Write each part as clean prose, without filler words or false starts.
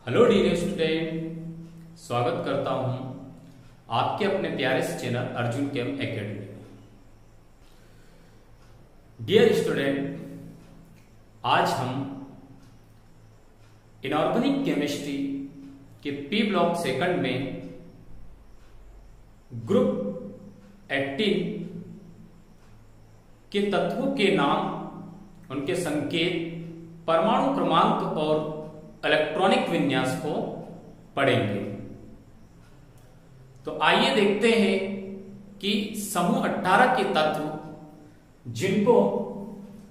Hello dear student, स्वागत करता हूं आपके अपने प्यारे से चैनल अर्जुन केम एकेडमी में। डियर स्टूडेंट, आज हम इनऑर्गेनिक केमिस्ट्री के पी ब्लॉक सेकंड में ग्रुप 18 के तत्वों के नाम, उनके संकेत, परमाणु क्रमांक और इलेक्ट्रॉनिक विन्यास को पढ़ेंगे। तो आइए देखते हैं कि समूह 18 के तत्व जिनको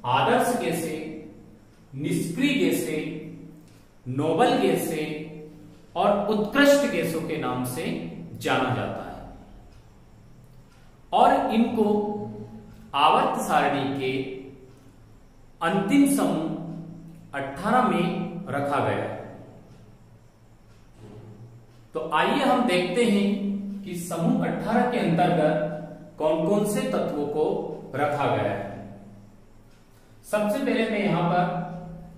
आदर्श गैसें, निष्क्रिय गैसें, नोबल गैसें और उत्कृष्ट गैसों के नाम से जाना जाता है और इनको आवर्त सारणी के अंतिम समूह 18 में रखा गया है। तो आइए हम देखते हैं कि समूह 18 के अंतर्गत कौन कौन से तत्वों को रखा गया है। सबसे पहले मैं यहां पर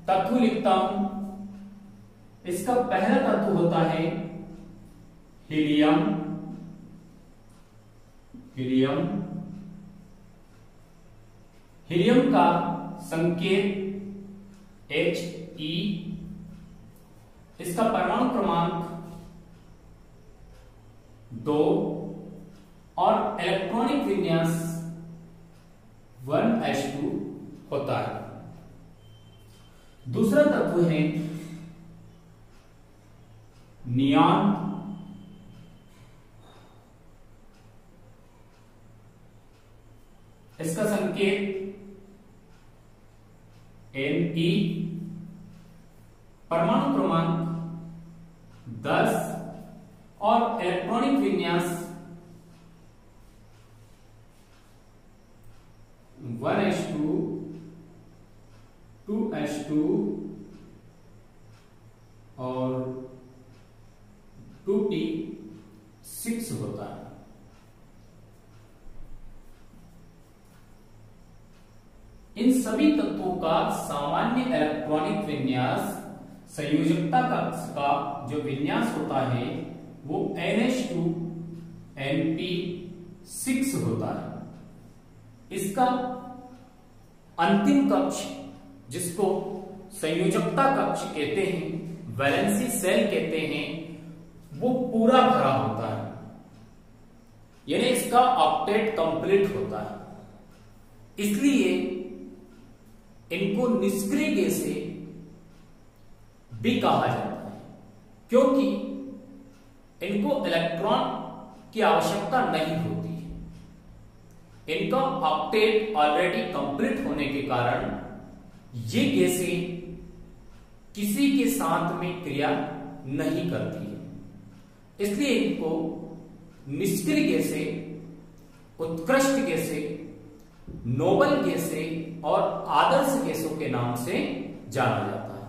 तत्व लिखता हूं। इसका पहला तत्व होता है हीलियम। हीलियम हीलियम का संकेत He। इसका परमाणु क्रमांक 2 और इलेक्ट्रॉनिक विन्यास 1s2 होता है। दूसरा तत्व है नियॉन। इसका संकेत Ne। परमाणु क्रमांक 10 और इलेक्ट्रॉनिक विन्यास 1s2 2s2 और 2t6 होता है। इन सभी तत्वों का सामान्य इलेक्ट्रॉनिक विन्यास, संयोजकता कक्ष का जो विन्यास होता है वो NH2 Np6 होता है। इसका अंतिम कक्ष, जिसको संयोजकता कक्ष कहते हैं, वैलेंसी सेल कहते हैं, वो पूरा भरा होता है, यानी इसका ऑक्टेट कंप्लीट होता है। इसलिए इनको निष्क्रिय गैसें भी कहा जाता है, क्योंकि इनको इलेक्ट्रॉन की आवश्यकता नहीं होती है। इनका ऑक्टेट ऑलरेडी कंप्लीट होने के कारण ये गैसें किसी के साथ में क्रिया नहीं करती है। इसलिए इनको निष्क्रिय गैसें, उत्कृष्ट गैसें, नोबल गैसें और आदर्श गैसों के नाम से जाना जाता है।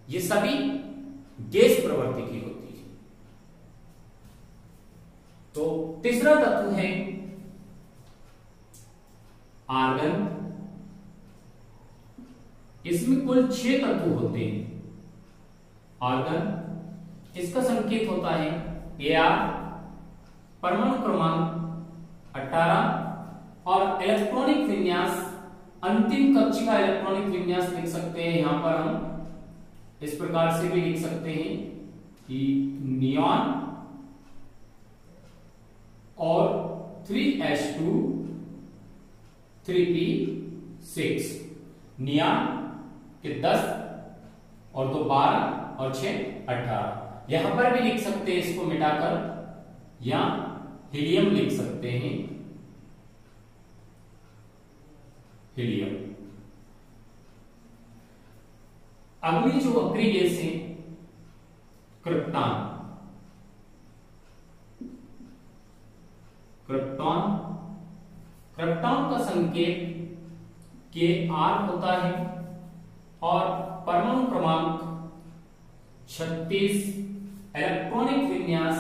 ये सभी गैस प्रवृत्ति की होती है। तो तीसरा तत्व है आर्गन। इसमें कुल 6 तत्व होते हैं। आर्गन, इसका संकेत होता है Ar। परमाणु क्रमांक 18 और इलेक्ट्रॉनिक विन्यास, अंतिम कक्ष का इलेक्ट्रॉनिक विन्यास लिख सकते हैं। यहां पर हम इस प्रकार से भी लिख सकते हैं कि नियॉन और 3s2 3p6। नियॉन के 10 और 2 12 और 6 18। यहां पर भी लिख सकते हैं इसको मिटाकर, या हीलियम लिख सकते हैं। हीलियम। अगली जो वक्री गैस है क्रिप्टॉन। क्रिप्टॉन क्रिप्टॉन का संकेत Kr होता है और परमाणु क्रमांक 36, इलेक्ट्रॉनिक विन्यास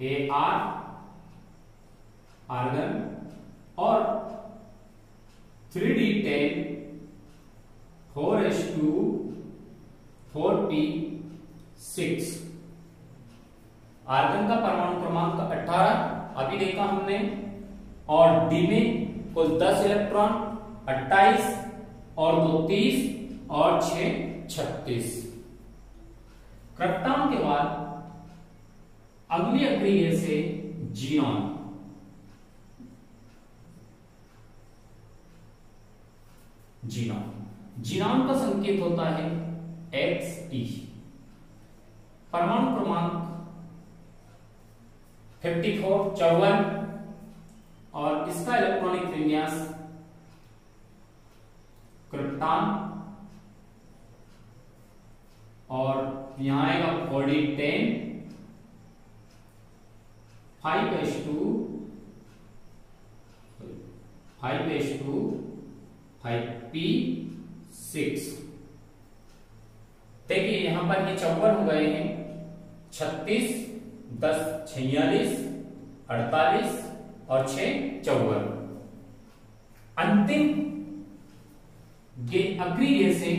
Ar, आर्गन और 3d10 4s2 4p6। आर्गन का परमाणु क्रमांक 18 अभी देखा हमने, और डी में कुल 10 इलेक्ट्रॉन, 28 और 2 30 और 6 36। क्रिप्टॉन के बाद अगली अग्रीय से जीनॉन। जीनॉन का संकेत होता है Xe। परमाणु क्रमांक 54 और इसका इलेक्ट्रॉनिक विन्यास क्रिप्टॉन, और यहां आएगा बॉडी 10 5s2 5p6। देखिए यहां पर ये 54 हो गए हैं, 36 10 46 48 और 6 54। अंतिम अग्रीय से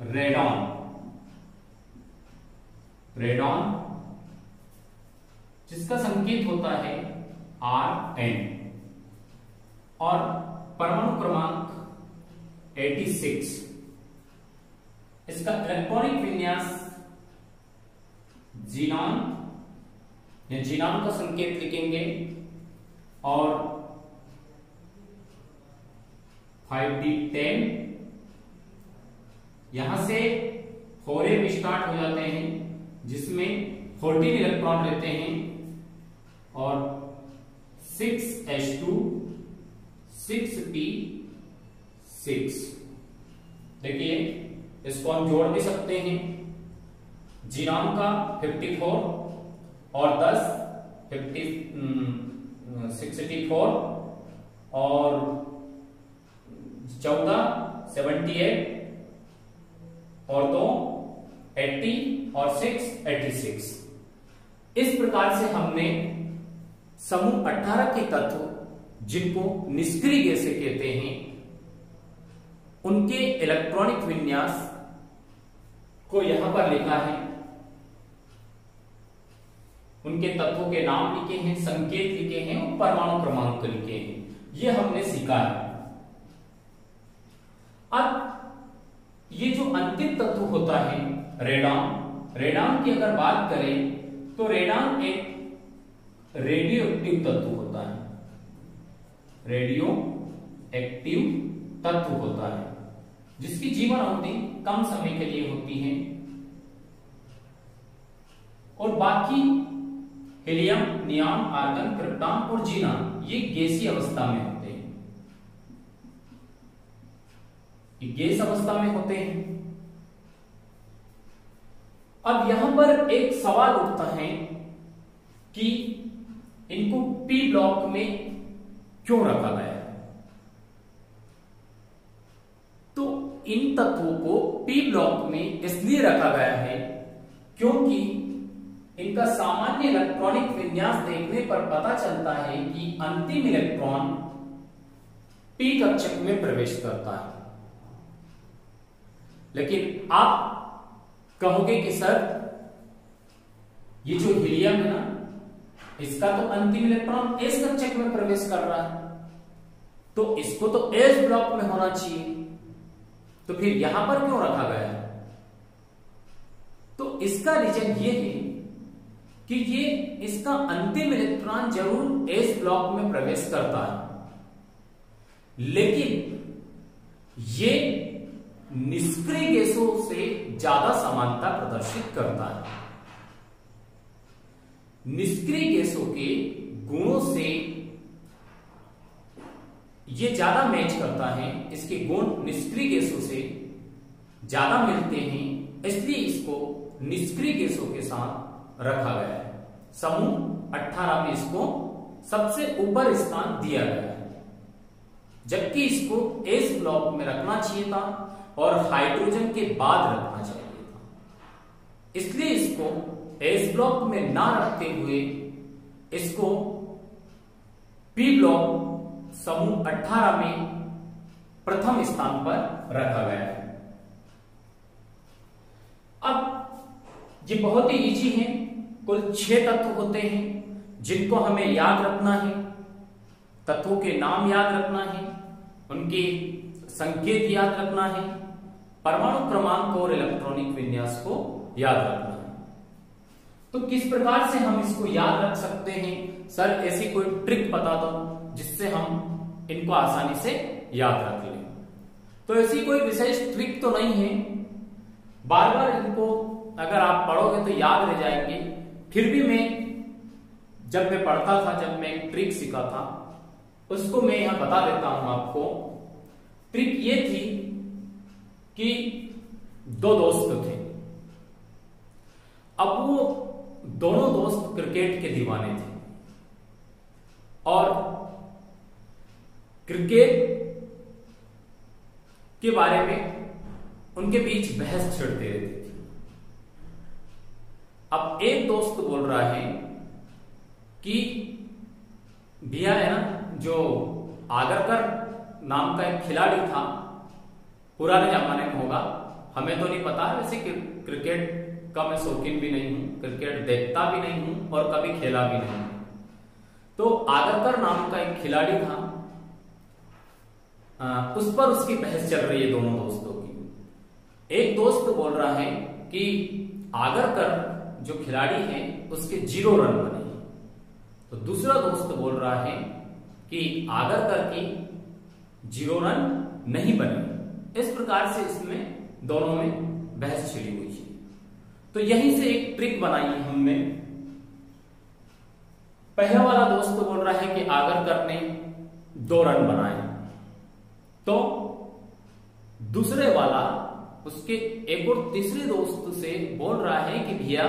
रेडॉन। जिसका संकेत होता है Rn, और परमाणु क्रमांक 86। इसका इलेक्ट्रॉनिक विन्यास जीनॉन, या जीनॉन का संकेत लिखेंगे, और 5d10। यहां से 4a स्टार्ट हो जाते हैं, जिसमें 14 इलेक्ट्रॉन लेते हैं, और 6s2 6p6। देखिए इसको हम जोड़ भी सकते हैं। जीनॉन का 54 और 10 64 और 14 78 और 2 80 और 6 86। इस प्रकार से हमने समूह 18 के तत्व, जिनको निष्क्रिय गैसें कहते हैं, उनके इलेक्ट्रॉनिक विन्यास को यहां पर लिखा है, उनके तत्वों के नाम लिखे हैं, संकेत लिखे हैं और परमाणु क्रमांक लिखे हैं। यह हमने सीखा है। अब ये जो अंतिम तत्व होता है रेडॉन की अगर बात करें तो रेडॉन एक रेडियो एक्टिव तत्व होता है। रेडियो एक्टिव तत्व होता है जिसकी जीवन अवधि कम समय के लिए होती है, और बाकी हीलियम, नियॉन, आर्गन, क्रिप्टॉन और जीनॉन ये गैसीय अवस्था में होते हैं। ये गैस अवस्था में होते हैं। अब यहां पर एक सवाल उठता है कि इनको पी ब्लॉक में क्यों रखा गया है। तो इन तत्वों को पी ब्लॉक में इसलिए रखा गया है क्योंकि इनका सामान्य इलेक्ट्रॉनिक विन्यास देखने पर पता चलता है कि अंतिम इलेक्ट्रॉन पी कक्षक में प्रवेश करता है। लेकिन आप कहोगे कि सर ये जो हीलियम है ना, इसका तो अंतिम इलेक्ट्रॉन एस कक्षक में प्रवेश कर रहा है, तो इसको तो एस ब्लॉक में होना चाहिए, तो फिर यहां पर क्यों रखा गया है। तो इसका रीजन ये है कि ये इसका अंतिम इलेक्ट्रॉन जरूर एस ब्लॉक में प्रवेश करता है, लेकिन ये निष्क्रिय गैसों से ज्यादा समानता प्रदर्शित करता है। निष्क्रिय गैसों के गुणों से ये ज्यादा मैच करता है, इसके गुण निष्क्रिय गैसों से ज्यादा मिलते हैं, इसलिए इसको निष्क्रिय गैसों के साथ रखा गया है। समूह 18 में इसको सबसे ऊपर स्थान दिया गया है, जबकि इसको एस ब्लॉक में रखना चाहिए था और हाइड्रोजन के बाद रखना चाहिए था। इसलिए इसको एस ब्लॉक में ना रखते हुए इसको पी ब्लॉक समूह 18 में प्रथम स्थान पर रखा गया है। अब ये बहुत ही इजी है। कुल 6 तत्व होते हैं जिनको हमें याद रखना है। तत्वों के नाम याद रखना है, उनके संकेत याद रखना है, परमाणु क्रमांक और इलेक्ट्रॉनिक विन्यास को याद रखना है। तो किस प्रकार से हम इसको याद रख सकते हैं? सर ऐसी कोई ट्रिक बता दो जिससे हम इनको आसानी से याद रख लें। तो ऐसी कोई विशेष ट्रिक तो नहीं है, बार बार इनको अगर आप पढ़ोगे तो याद रह जाएंगे। फिर भी जब मैं पढ़ता था, जब मैं एक ट्रिक सीखा था, उसको मैं यहां बता देता हूं आपको। ट्रिक ये थी कि 2 दोस्त थे। अब वो दोनों दोस्त क्रिकेट के दीवाने थे और क्रिकेट के बारे में उनके बीच बहस छिड़ते रहती थी। अब एक दोस्त बोल रहा है कि भैया है ना, जो आगरकर नाम का एक खिलाड़ी था, पुराने जमाने में होगा, हमें तो नहीं पता, वैसे क्रिकेट का मैं शौकीन भी नहीं हूं, क्रिकेट देखता भी नहीं हूं और कभी खेला भी नहीं। तो आगरकर नाम का एक खिलाड़ी था, उस पर उसकी बहस चल रही है दोनों दोस्तों की। एक दोस्त बोल रहा है कि आगरकर जो खिलाड़ी है उसके 0 रन बने, तो दूसरा दोस्त बोल रहा है कि आगरकर की 0 रन नहीं बने। इस प्रकार से इसमें दोनों में बहस छिड़ी हुई है। तो यहीं से एक ट्रिक बनाई है हमने। पहला वाला दोस्त बोल रहा है कि आगरकर ने 2 रन बनाए, तो दूसरे वाला उसके एक और तीसरे दोस्त से बोल रहा है कि भैया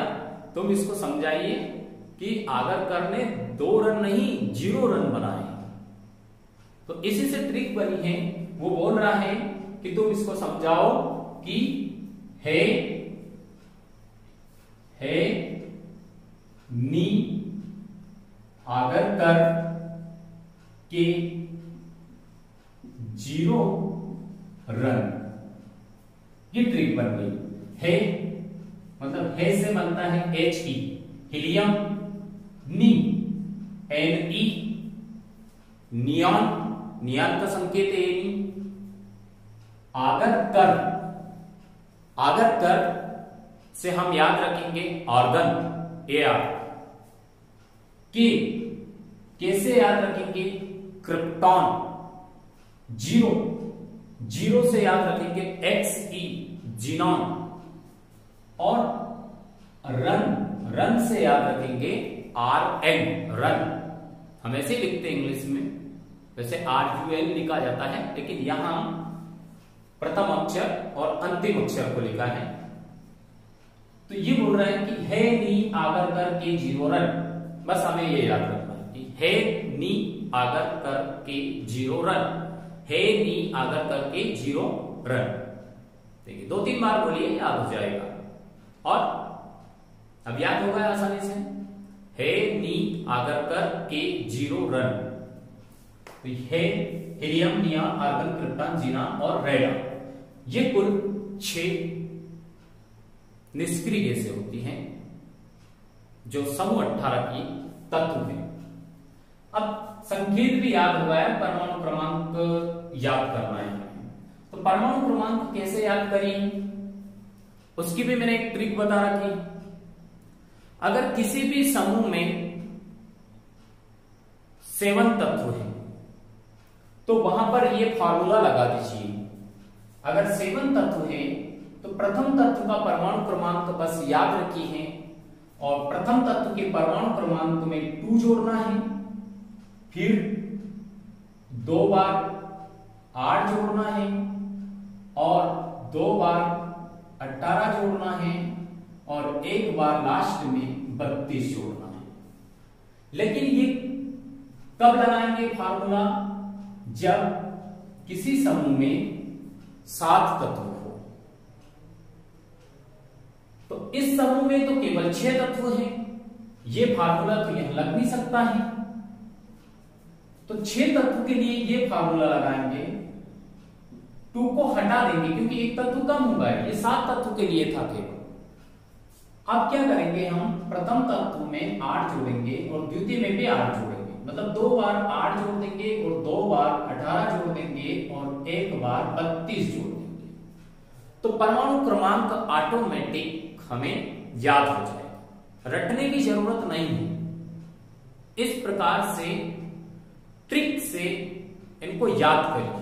तुम इसको समझाइए कि आगरकर ने 2 रन नहीं 0 रन बनाए। तो इसी से ट्रिक बनी है। वो बोल रहा है कि तुम इसको समझाओ कि है नी आगरकर के 0 रन। ये ट्रिक बन गई। है मतलब है से बनता है HE, helium. Knee NE, neon, neon का संकेत है नी। आगरकर, आगरकर से हम याद रखेंगे ऑर्गन, AR। कैसे याद रखेंगे? क्रिप्टॉन। 0 से याद रखेंगे XE, जीनॉन। और रन से याद रखेंगे RN, रन। हम ऐसे ही लिखते हैं इंग्लिश में, वैसे RUN लिखा जाता है, लेकिन यहां प्रथम अक्षर और अंतिम अक्षर को लिखा है। तो ये बोल रहा है कि है नी आगरकर के 0 रन। बस हमें ये याद रखना है कि है नी आगरकर के 0 रन, है नी आगरकर के 0 रन। देखिए 2-3 बार बोलिए, याद हो जाएगा। और अब याद होगा आसानी से, है नी आगरकर के 0 रन। तो है helium, neon, argon, krypton, xenon और रेडॉन। ये कुल 6 निष्क्रिय गैसें होती हैं जो समूह 18 की तत्व है। अब संकेत भी याद हुआ है, परमाणु क्रमांक याद करना है। तो परमाणु क्रमांक कैसे याद करें, उसकी भी मैंने एक ट्रिक बता रखी। अगर किसी भी समूह में 7 तत्व है तो वहां पर ये फार्मूला लगा दीजिए। अगर 7 तत्व है तो प्रथम तत्व का परमाणु क्रमांक बस याद रखी है, और प्रथम तत्व के परमाणु क्रमांक में 2 जोड़ना है, फिर 2 बार 8 जोड़ना है, और 2 बार 18 जोड़ना है, और 1 बार लास्ट में 32 जोड़ना है। लेकिन ये कब लगाएंगे फार्मूला? जब किसी समूह में 7 तत्व हो। तो इस समूह में तो केवल 6 तत्व हैं, ये फार्मूला तो यहां लग नहीं सकता है। तो 6 तत्व के लिए ये फार्मूला लगाएंगे, 2 को हटा देंगे क्योंकि एक तत्व कम होगा, ये 7 तत्व के लिए था केवल। अब क्या करेंगे, हम प्रथम तत्व में 8 जोड़ेंगे और द्वितीय में भी 8 जोड़ेंगे, मतलब 2 बार 8 जोड़ देंगे और 2 बार 18 जोड़ देंगे और 1 बार 32 जोड़ देंगे। तो परमाणु क्रमांक ऑटोमेटिक हमें याद हो जाएगा, रटने की जरूरत नहीं है। इस प्रकार से ट्रिक से इनको याद करिए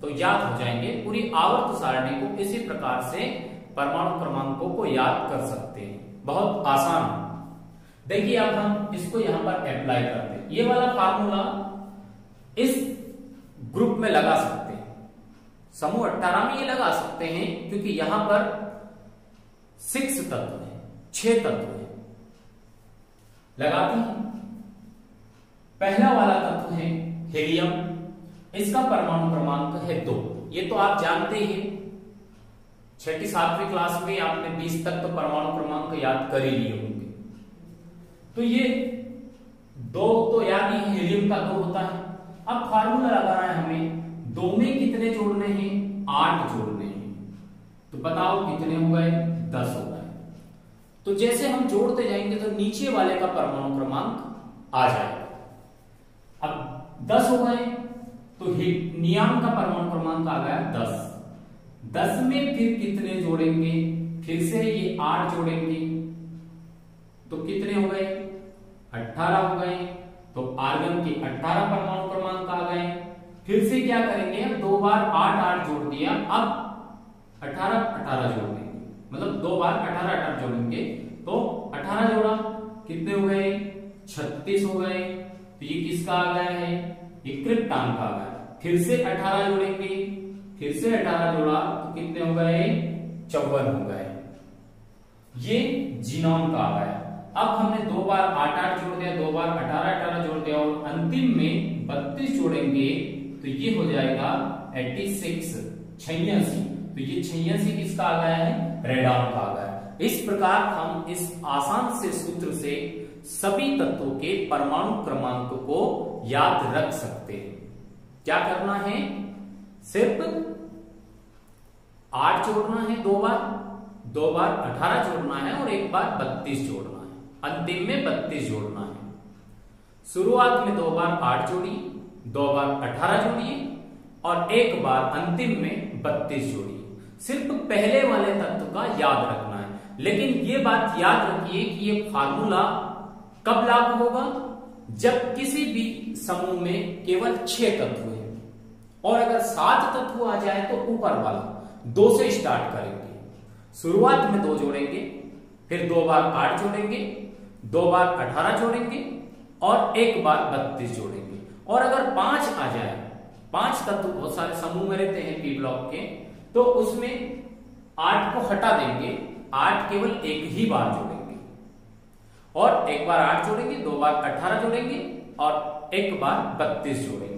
तो याद हो जाएंगे। पूरी आवर्त सारणी को इसी प्रकार से परमाणु क्रमांकों को याद कर सकते हैं, बहुत आसान है। देखिए अब हम इसको यहां पर अप्लाई करते हैं। ये वाला फार्मूला इस ग्रुप में लगा सकते हैं, समूह 18 में ये लगा सकते हैं, क्योंकि यहां पर 6 तत्व है, 6 तत्व है। लगाते हैं। पहला वाला तत्व है हीलियम, इसका परमाणु क्रमांक है 2। ये तो आप जानते ही, 6ठी 7वीं क्लास में आपने 20 तक तो परमाणु क्रमांक याद कर ही लिए होंगे। तो ये 2 तो याद ही है, हीलियम का 2 होता है। अब फार्मूला लगाना है हमें, 2 में कितने जोड़ने हैं, 8 जोड़ने हैं। तो बताओ कितने हो गए, 10 हो गए। तो जैसे हम जोड़ते जाएंगे तो नीचे वाले का परमाणु क्रमांक आ जाएगा। अब 10 हो गए तो नियान का परमाणु क्रमांक आ गया 10। 10 में फिर कितने जोड़ेंगे, फिर से ये 8 जोड़ेंगे तो कितने हो गए, 18 हो गए। तो आर्गन के 18 परमाणु क्रमांक आ गए। फिर से क्या करेंगे, 2 बार 8 जोड़ दिया, अब 18 जोड़ देंगे, मतलब 2 बार 18 जोड़ेंगे। तो 18 जोड़ा, कितने हो गए, 36 हो गए। तो ये किसका आ गया है, ये क्रिप्टॉन का आ गया। फिर से 18 जोड़ेंगे, फिर से 18 जोड़ा तो कितने हो गए, 54 हो गए। ये जीनोम का आ गया। अब हमने 2 बार 8 जोड़ दिया, 2 बार 18 जोड़ दिया और अंतिम में 32 जोड़ेंगे तो ये हो जाएगा 86, 86। तो ये 86 किसका आ गया है, रेडॉन का आ गया। इस प्रकार हम इस आसान से सूत्र से सभी तत्वों के परमाणु क्रमांक को याद रख सकते हैं। क्या करना है, सिर्फ 8 जोड़ना है, 2 बार 18 जोड़ना है और 1 बार 32 जोड़ना है, अंतिम में 32 जोड़ना है। शुरुआत में 2 बार 8 जोड़िए, 2 बार 18 जोड़िए और 1 बार अंतिम में 32 जोड़िए। सिर्फ पहले वाले तत्व का याद रखना है। लेकिन ये बात याद रखिए कि ये फार्मूला कब लागू होगा, जब किसी भी समूह में केवल 6 तत्व हैं और अगर 7 तत्व आ जाए तो ऊपर वाला 2 से स्टार्ट करेंगे। शुरुआत में 2 जोड़ेंगे, फिर 2 बार 8 जोड़ेंगे, 2 बार 18 जोड़ेंगे और 1 बार 32 जोड़ेंगे। और अगर 5 आ जाए, 5 तत्व बहुत सारे समूह में रहते हैं पी ब्लॉक के, तो उसमें 8 को हटा देंगे, 8 केवल 1 ही बार जोड़ेंगे और 1 बार 8 जोड़ेंगे, 2 बार 18 जोड़ेंगे और 1 बार 32 जोड़ेंगे।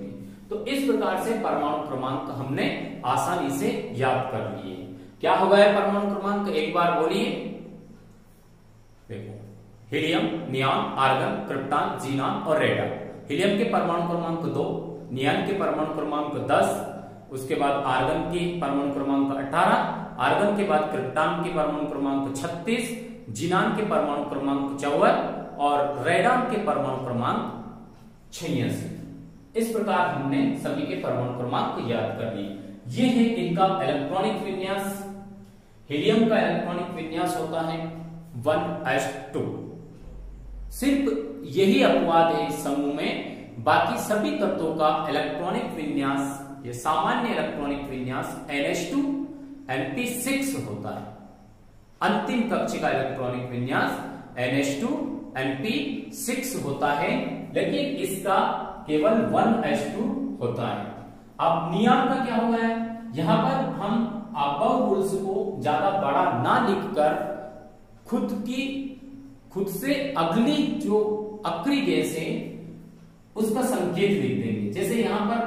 तो इस प्रकार से परमाणु क्रमांक हमने आसानी से याद कर लिए। क्या हो गया परमाणु क्रमांक, एक बार बोलिए। देखो, हीलियम, नियान, आर्गन, क्रिप्टॉन, जीनॉन और रेडॉन। हीलियम के परमाणु क्रमांक 2, नियान के परमाणु क्रमांक 10, उसके बाद आर्गन के परमाणु क्रमांक 18, आर्गन के बाद क्रिप्टॉन के परमाणु क्रमांक 36, जीनॉन के परमाणु क्रमांक 54 और रेडॉन के परमाणु क्रमांक 86। इस प्रकार हमने सभी के परमाणु क्रमांक याद कर लिए। ये है इनका इलेक्ट्रॉनिक विन्यास। हीलियम का इलेक्ट्रॉनिक विन्यास होता है 1s2। सिर्फ यही अपवाद है इस समूह में, बाकी सभी तत्वों का इलेक्ट्रॉनिक विन्यास, ये सामान्य इलेक्ट्रॉनिक विन्यास NH2 NP6 होता है। अंतिम कक्ष का इलेक्ट्रॉनिक विन्यास NH2 NP6 होता है, लेकिन इसका केवल 1s2 होता है। अब नियान का क्या होगा, यहां पर हम अबव रूल्स को ज्यादा बड़ा ना लिखकर खुद से अगली जो अक्री गैस है उसका संकेत लिख देंगे। जैसे यहां पर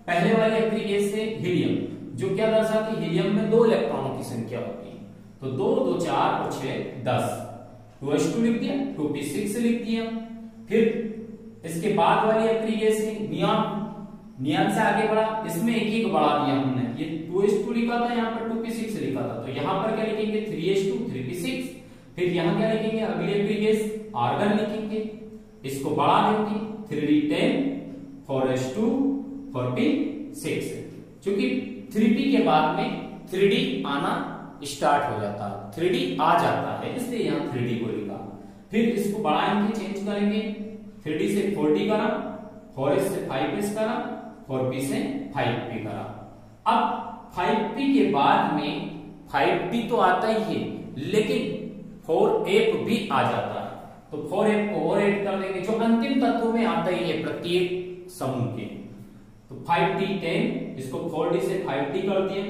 पहले वाली अक्री गैस है हीलियम, जो क्या दर्शाती है, हीलियम में 2 इलेक्ट्रॉनों की संख्या होती है। तो 2, 2, 4 और 6, 10। 2s2 लिख दिया, 2p6 लिख दिया। फिर इसके बाद वाली अक्री गैस है नियान, नियान से आगे बढ़ा, इसमें एक बढ़ा दिया हमने। ये 2s2 लिखा था, यहाँ पर 2p6 लिखा था, तो यहाँ पर क्या लिखेंगे 3s2 3p6। फिर यहां क्या लिखेंगे, ऑक्सिलियरी गैस आर्गन लिखेंगे, इसको बढ़ा देंगे 3d10 4s2 46। क्योंकि 3p के बाद में 3d आना स्टार्ट हो जाता है, 3d आ जाता है, इसलिए यहां 3d को लिखा। फिर इसको बढ़ाएंगे, चेंज करेंगे, 3d से 4d करा, 4s से 5s करा, 4p से 5p करा। अब 5p के बाद में 5p तो आता ही है, लेकिन 4f भी आ जाता है, तो 4f को और ऐड कर देंगे, जो अंतिम तत्वों में आता ही है प्रत्येक समूह के। तो 5d10, इसको 4d से 5d कर दिया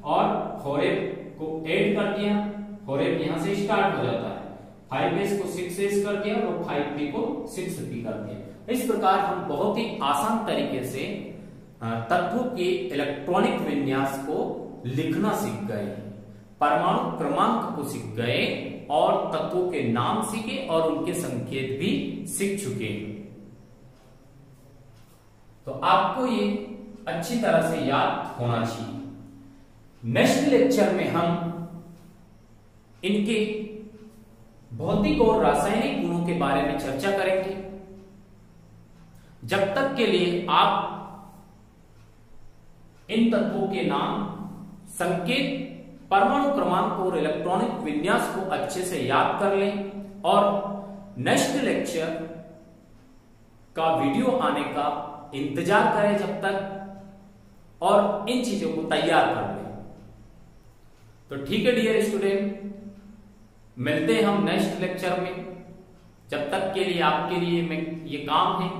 और 4f को ऐड कर दिया, 4f यहां से स्टार्ट हो जाता है, 5s को 6s कर दिया और 5p को 6p कर दिया। इस प्रकार हम बहुत ही आसान तरीके से तत्वों के इलेक्ट्रॉनिक विन्यास को लिखना सीख गए, परमाणु क्रमांक को सीख गए और तत्वों के नाम सीखे और उनके संकेत भी सीख चुके हैं। तो आपको ये अच्छी तरह से याद होना चाहिए। नेक्स्ट लेक्चर में हम इनके भौतिक और रासायनिक गुणों के बारे में चर्चा करेंगे। जब तक के लिए आप इन तत्वों के नाम, संकेत, परमाणु क्रमांक और इलेक्ट्रॉनिक विन्यास को अच्छे से याद कर लें और नेक्स्ट लेक्चर का वीडियो आने का इंतजार करें जब तक, और इन चीजों को तैयार कर लें। तो ठीक है डियर स्टूडेंट, मिलते हैं हम नेक्स्ट लेक्चर में। जब तक के लिए आपके लिए मैं ये काम है,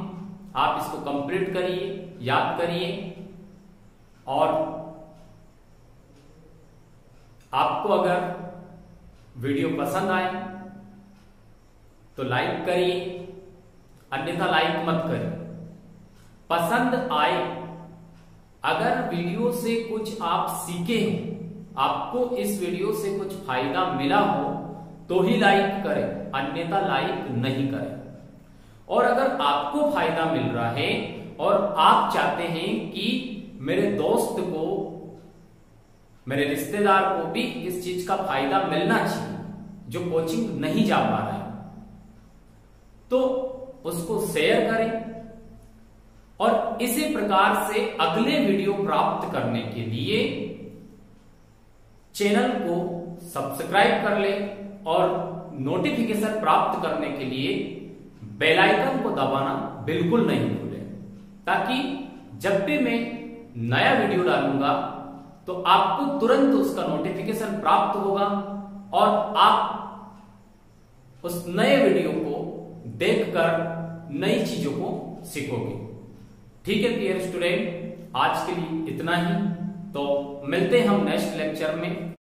आप इसको कंप्लीट करिए, याद करिए, और आपको अगर वीडियो पसंद आए तो लाइक करिए, अन्यथा लाइक मत करिए। पसंद आए, अगर वीडियो से कुछ आप सीखे हो, आपको इस वीडियो से कुछ फायदा मिला हो तो ही लाइक करें, अन्यथा लाइक नहीं करें। और अगर आपको फायदा मिल रहा है और आप चाहते हैं कि मेरे दोस्त को, मेरे रिश्तेदार को भी इस चीज का फायदा मिलना चाहिए, जो कोचिंग नहीं जा पा रहा है, तो उसको शेयर करें और इसी प्रकार से अगले वीडियो प्राप्त करने के लिए चैनल को सब्सक्राइब कर लें और नोटिफिकेशन प्राप्त करने के लिए बेल आइकन को दबाना बिल्कुल नहीं भूलें, ताकि जब भी मैं नया वीडियो डालूंगा तो आपको तुरंत उसका नोटिफिकेशन प्राप्त होगा और आप उस नए वीडियो को देखकर नई चीजों को सीखोगे। ठीक है डियर स्टूडेंट, आज के लिए इतना ही। तो मिलते हैं हम नेक्स्ट लेक्चर में।